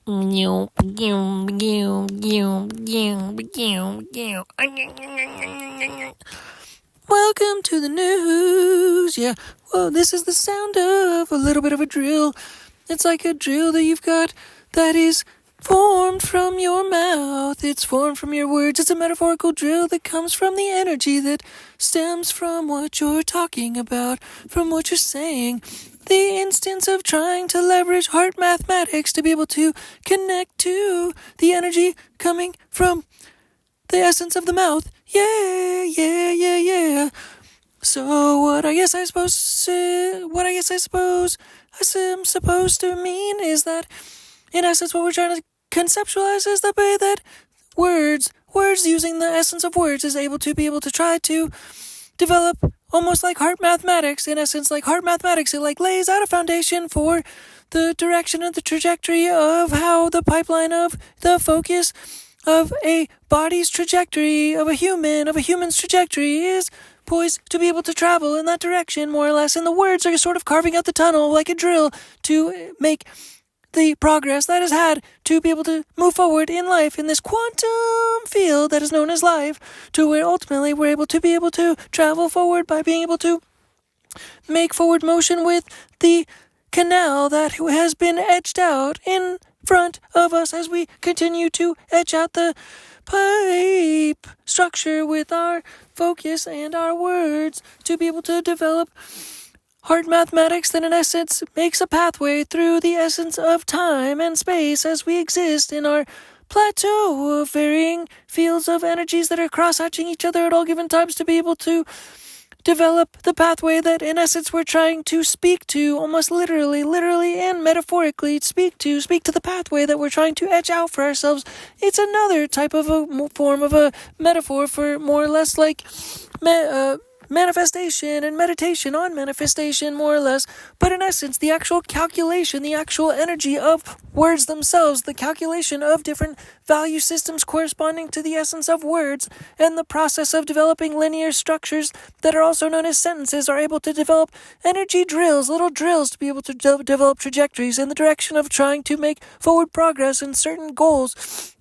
Welcome to the news. Yeah, well, this is the sound of a little bit of a drill. It's like a drill that you've got that is formed from your mouth. It's formed from your words. It's a metaphorical drill that comes from the energy that stems from what you're talking about, from what you're saying. The instance of trying to leverage heart mathematics to be able to connect to the energy coming from the essence of the mouth. Yeah. So what I guess I'm supposed to mean is that, in essence, what we're trying to conceptualize is the way that words using the essence of words is able to try to develop almost like heart mathematics. In essence, like heart mathematics, it like lays out a foundation for the direction and the trajectory of how the pipeline of the focus of a body's trajectory, of a human's trajectory is poised to be able to travel in that direction, more or less. And the words are sort of carving out the tunnel like a drill to make the progress that is had to be able to move forward in life in this quantum field that is known as life, to where ultimately we're able to travel forward by being able to make forward motion with the canal that has been etched out in front of us as we continue to etch out the pipe structure with our focus and our words to be able to develop heart mathematics that in essence makes a pathway through the essence of time and space as we exist in our plateau of varying fields of energies that are cross-hatching each other at all given times to be able to develop the pathway that in essence we're trying to speak to, almost literally and metaphorically speak to the pathway that we're trying to etch out for ourselves. It's another type of a form of a metaphor for more or less like manifestation and meditation on manifestation, more or less. But in essence, the actual calculation, the actual energy of words themselves, the calculation of different value systems corresponding to the essence of words, and the process of developing linear structures that are also known as sentences are able to develop energy drills, little drills to be able to develop trajectories in the direction of trying to make forward progress in certain goals.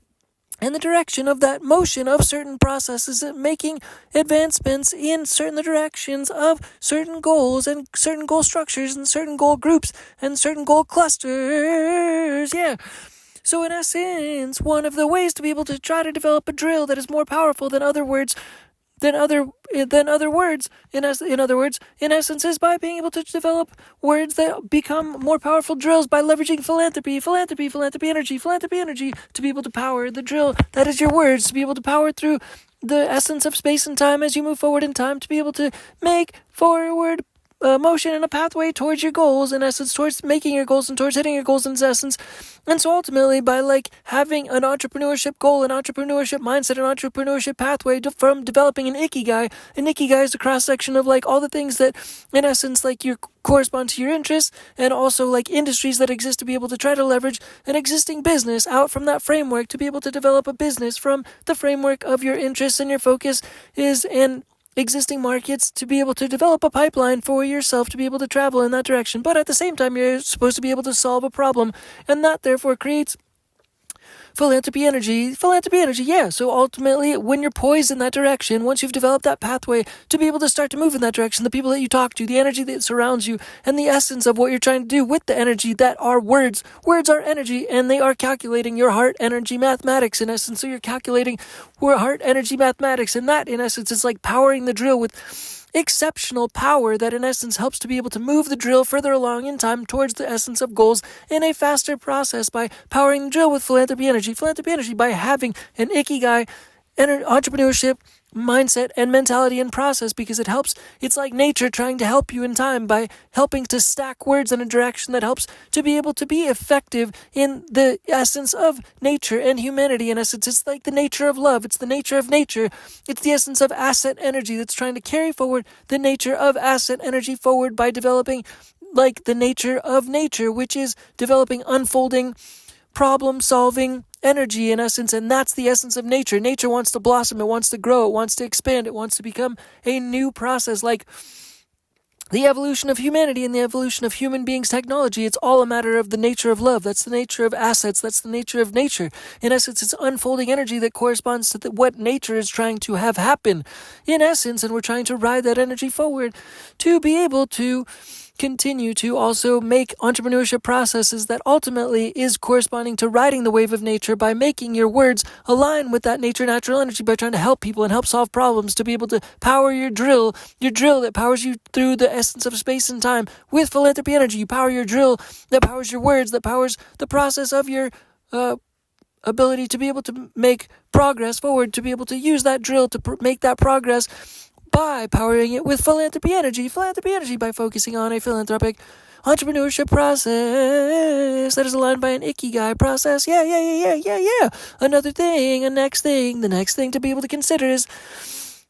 In the direction of that motion of certain processes, making advancements in certain directions of certain goals and certain goal structures and certain goal groups and certain goal clusters. Yeah. So in essence, one of the ways to be able to try to develop a drill that is more powerful than other words, in other words, in essence, is by being able to develop words that become more powerful drills by leveraging philanthropy energy to be able to power the drill that is your words, to be able to power through the essence of space and time as you move forward in time, to be able to make forward motion and a pathway towards your goals, in essence, towards making your goals and towards hitting your goals in essence. And so ultimately, by like having an entrepreneurship goal, an entrepreneurship mindset, an entrepreneurship pathway from developing an icky guy is a cross section of like all the things that in essence like you correspond to your interests, and also like industries that exist to be able to try to leverage an existing business out from that framework to be able to develop a business from the framework of your interests, and your focus is in existing markets to be able to develop a pipeline for yourself to be able to travel in that direction. But at the same time, you're supposed to be able to solve a problem, and that therefore creates philanthropy energy, yeah. So ultimately, when you're poised in that direction, once you've developed that pathway to be able to start to move in that direction, the people that you talk to, the energy that surrounds you, and the essence of what you're trying to do with the energy that are words. Words are energy, and they are calculating your heart energy mathematics in essence. So you're calculating your heart energy mathematics, and that in essence is like powering the drill with exceptional power that in essence helps to be able to move the drill further along in time towards the essence of goals in a faster process by powering the drill with philanthropy energy by having an ikigai entrepreneurship mindset and mentality and process, because it helps. It's like nature trying to help you in time by helping to stack words in a direction that helps to be able to be effective in the essence of nature and humanity. In essence, it's like the nature of love. It's the nature of nature. It's the essence of asset energy that's trying to carry forward the nature of asset energy forward by developing like the nature of nature, which is developing unfolding problem-solving energy in essence, and that's the essence of nature. Nature wants to blossom, it wants to grow, it wants to expand, it wants to become a new process, like the evolution of humanity and the evolution of human beings' technology, it's all a matter of the nature of love. That's the nature of assets. That's the nature of nature. In essence, it's unfolding energy that corresponds to what nature is trying to have happen. In essence, and we're trying to ride that energy forward to be able to continue to also make entrepreneurship processes that ultimately is corresponding to riding the wave of nature by making your words align with that nature natural energy, by trying to help people and help solve problems, to be able to power your drill that powers you through the essence of space and time with philanthropy energy. You power your drill that powers your words, that powers the process of your ability to be able to make progress forward, to be able to use that drill to make that progress by powering it with philanthropy energy by focusing on a philanthropic entrepreneurship process that is aligned by an icky process. Yeah. The next thing to be able to consider is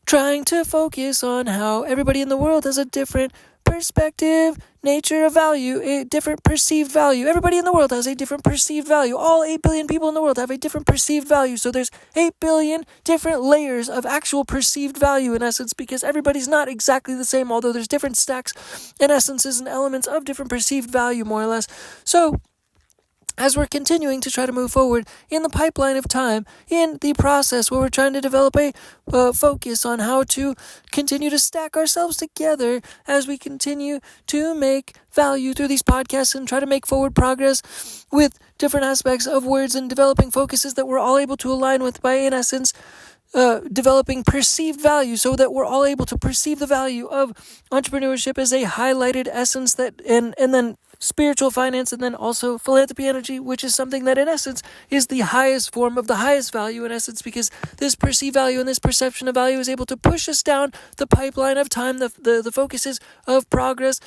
trying to focus on how everybody in the world has a different perspective, nature of value, a different perceived value. Everybody in the world has a different perceived value. All 8 billion people in the world have a different perceived value. So there's 8 billion different layers of actual perceived value in essence, because everybody's not exactly the same, although there's different stacks and essences and elements of different perceived value, more or less. So as we're continuing to try to move forward in the pipeline of time, in the process where we're trying to develop a focus on how to continue to stack ourselves together as we continue to make value through these podcasts and try to make forward progress with different aspects of words and developing focuses that we're all able to align with by, in essence, developing perceived value, so that we're all able to perceive the value of entrepreneurship as a highlighted essence, that and then spiritual finance, and then also philanthropy energy, which is something that in essence is the highest form of the highest value in essence, because this perceived value and this perception of value is able to push us down the pipeline of time, the focuses of progress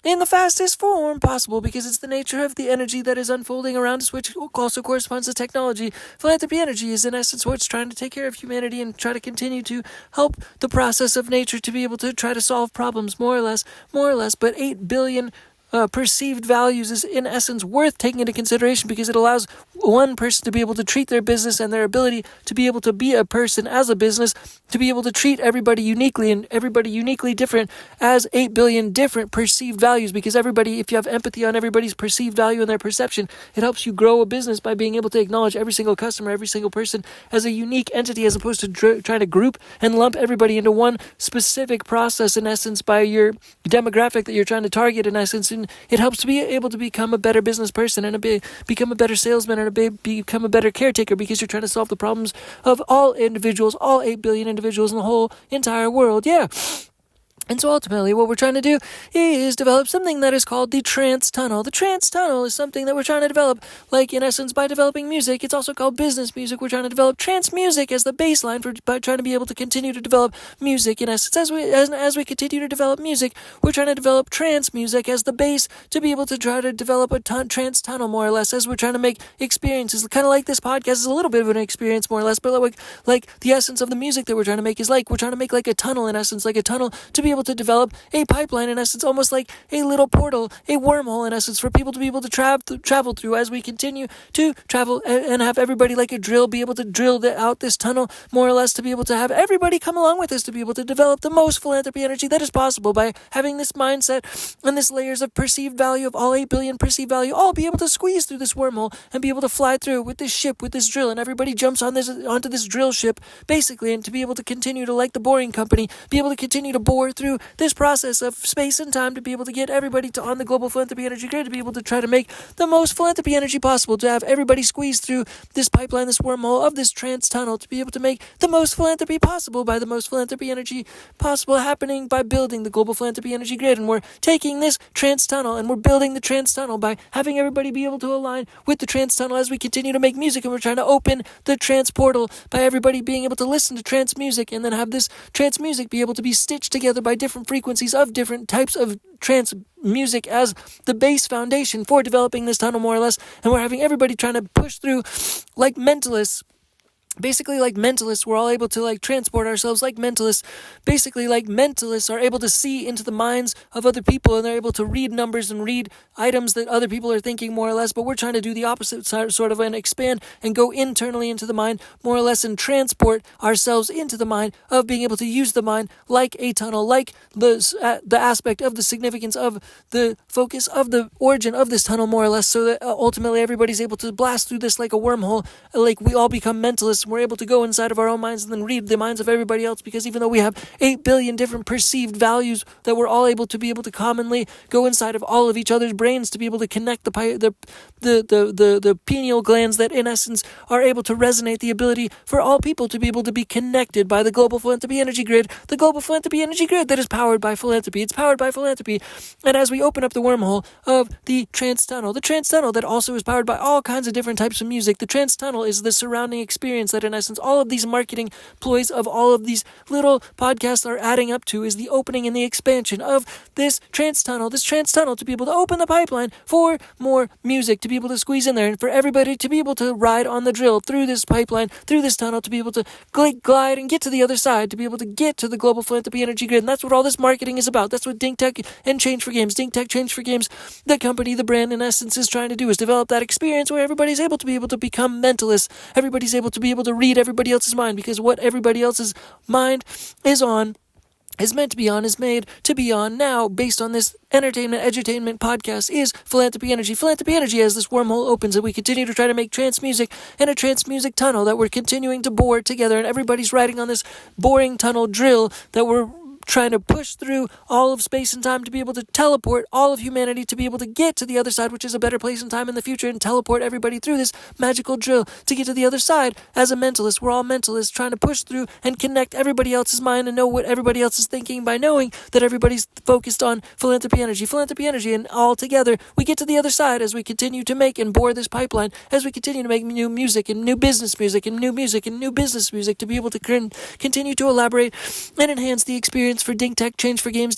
in the fastest form possible, because it's the nature of the energy that is unfolding around us, which also corresponds to technology. Philanthropy energy is in essence what's trying to take care of humanity and try to continue to help the process of nature to be able to try to solve problems, more or less, but 8 billion perceived values is in essence worth taking into consideration, because it allows one person to be able to treat their business and their ability to be able to be a person as a business, to be able to treat everybody uniquely and everybody uniquely different as 8 billion different perceived values, because everybody, if you have empathy on everybody's perceived value and their perception, it helps you grow a business by being able to acknowledge every single customer, every single person as a unique entity, as opposed to trying to group and lump everybody into one specific process in essence by your demographic that you're trying to target in essence. It helps to be able to become a better business person and become a better salesman and become a better caretaker, because you're trying to solve the problems of all individuals, all 8 billion individuals in the whole entire world. Yeah. And so ultimately what we're trying to do is develop something that is called the trance tunnel. The trance tunnel is something that we're trying to develop, like in essence by developing music. It's also called business music. We're trying to develop trance music as the baseline by trying to be able to continue to develop music. In essence, as we continue to develop music, we're trying to develop trance music as the base to be able to try to develop a trance tunnel, more or less, as we're trying to make experiences. Kind of like this podcast is a little bit of an experience, more or less, but like the essence of the music that we're trying to make is like we're trying to make like a tunnel, in essence, like a tunnel to be able to develop a pipeline, in essence, almost like a little portal, a wormhole, in essence, for people to be able to travel through as we continue to travel and have everybody like a drill be able to drill out this tunnel, more or less, to be able to have everybody come along with us to be able to develop the most philanthropy energy that is possible by having this mindset and this layers of perceived value of all 8 billion perceived value, all be able to squeeze through this wormhole and be able to fly through with this ship, with this drill, and everybody jumps onto this drill ship, basically, and to be able to continue to, like the boring company, be able to continue to bore through this process of space and time to be able to get everybody on the global philanthropy energy grid, to be able to try to make the most philanthropy energy possible, to have everybody squeeze through this pipeline, this wormhole of this trance tunnel, to be able to make the most philanthropy possible by the most philanthropy energy possible happening by building the global philanthropy energy grid. And we're taking this trance tunnel and we're building the trance tunnel by having everybody be able to align with the trance tunnel as we continue to make music, and we're trying to open the trance portal by everybody being able to listen to trance music and then have this trance music be able to be stitched together by different frequencies of different types of trance music as the base foundation for developing this tunnel, more or less. And we're having everybody trying to push through like mentalists basically like mentalists, we're all able to like transport ourselves like mentalists. Basically like mentalists are able to see into the minds of other people, and they're able to read numbers and read items that other people are thinking more or less, but we're trying to do the opposite sort of, and expand and go internally into the mind more or less, and transport ourselves into the mind of being able to use the mind like a tunnel, like the aspect of the significance of the focus of the origin of this tunnel more or less, so that ultimately everybody's able to blast through this like a wormhole, like we all become mentalists. We're able to go inside of our own minds and then read the minds of everybody else, because even though we have 8 billion different perceived values, that we're all able to be able to commonly go inside of all of each other's brains to be able to connect the pineal glands that in essence are able to resonate the ability for all people to be able to be connected by the global philanthropy energy grid, the global philanthropy energy grid that is powered by philanthropy. It's powered by philanthropy. And as we open up the wormhole of the trance tunnel that also is powered by all kinds of different types of music, the trance tunnel is the surrounding experience that in essence all of these marketing ploys of all of these little podcasts are adding up to, is the opening and the expansion of this trance tunnel to be able to open the pipeline for more music to be able to squeeze in there, and for everybody to be able to ride on the drill through this pipeline, through this tunnel, to be able to glide and get to the other side, to be able to get to the global philanthropy energy grid. And that's what all this marketing is about. That's what Dink Tech and Change for Games, the company, the brand in essence is trying to do, is develop that experience where everybody's able to be able to become mentalists. Everybody's able to be able to read everybody else's mind, because what everybody else's mind is meant to be on, is made to be on now, based on this edutainment podcast, is philanthropy energy. Philanthropy energy, as this wormhole opens and we continue to try to make trance music and a trance music tunnel that we're continuing to bore together, and everybody's riding on this boring tunnel drill that we're trying to push through all of space and time to be able to teleport all of humanity to be able to get to the other side, which is a better place and time in the future, and teleport everybody through this magical drill to get to the other side. As a mentalist, we're all mentalists trying to push through and connect everybody else's mind and know what everybody else is thinking by knowing that everybody's focused on philanthropy energy, and all together we get to the other side as we continue to make and bore this pipeline, as we continue to make new music and new business music and new music and new business music to be able to continue to elaborate and enhance the experience for Dink Tech Change for Games,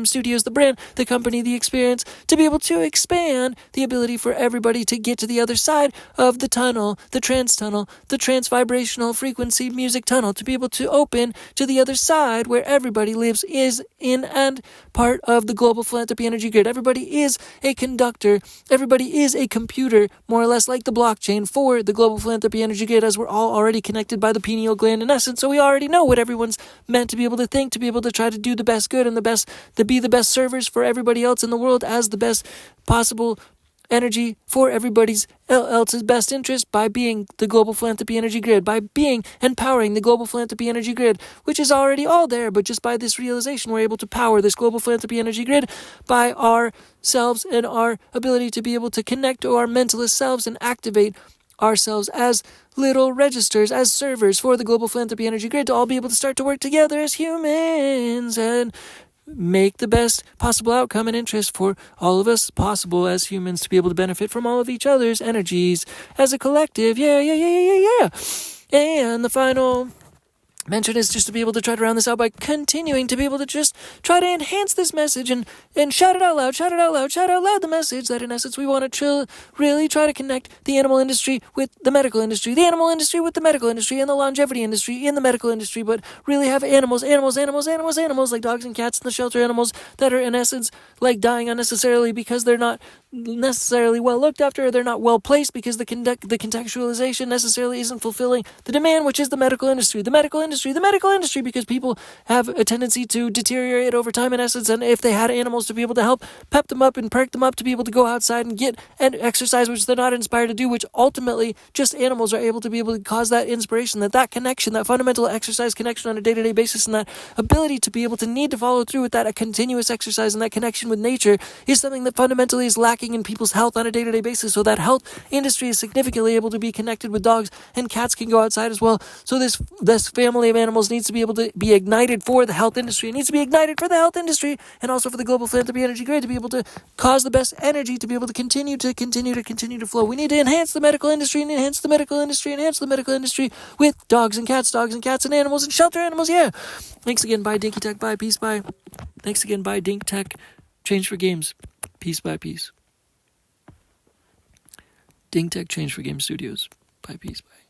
Studios, the brand, the company, the experience, to be able to expand the ability for everybody to get to the other side of the tunnel, the trance vibrational frequency music tunnel, to be able to open to the other side where everybody lives, is in and part of the global philanthropy energy grid. Everybody is a conductor, everybody is a computer, more or less like the blockchain for the global philanthropy energy grid, as we're all already connected by the pineal gland in essence, so we already know what everyone's meant to be able to think, to be able to try to do the best good and to be the best servers for everybody else in the world as the best possible energy for everybody else's best interest, by being the global philanthropy energy grid, by being empowering the global philanthropy energy grid, which is already all there, but just by this realization we're able to power this global philanthropy energy grid by ourselves and our ability to be able to connect to our mentalist selves and activate ourselves as little registers, as servers for the global philanthropy energy grid, to all be able to start to work together as humans and make the best possible outcome and interest for all of us possible as humans, to be able to benefit from all of each other's energies as a collective. Yeah. And the final mention is just to be able to try to round this out by continuing to be able to just try to enhance this message and shout it out loud the message that in essence we want to really try to connect the animal industry with the medical industry, the animal industry with the medical industry, and the longevity industry in the medical industry, but really have animals like dogs and cats and the shelter animals that are in essence like dying unnecessarily because they're not necessarily well looked after, or they're not well placed because the contextualization necessarily isn't fulfilling the demand, which is the medical industry, because people have a tendency to deteriorate over time in essence, and if they had animals to be able to help pep them up and perk them up to be able to go outside and get and exercise, which they're not inspired to do, which ultimately just animals are able to be able to cause that inspiration, that connection, that fundamental exercise connection on a day-to-day basis, and that ability to be able to need to follow through with that, a continuous exercise and that connection with nature is something that fundamentally is lacking in people's health on a day-to-day basis. So that health industry is significantly able to be connected with dogs, and cats can go outside as well. So this family of animals needs to be able to be ignited for the health industry. It needs to be ignited for the health industry and also for the global philanthropy energy grid to be able to cause the best energy to be able to continue to flow. We need to enhance the medical industry with dogs and cats and animals and shelter animals. Yeah. Thanks again. Bye, Dinky Tech. Bye. Peace. Bye. Thanks again. Bye, Dink Tech. Change for Games. Peace. Bye. Peace. Dink Tech Change for Games Studios. Bye. Peace. Bye.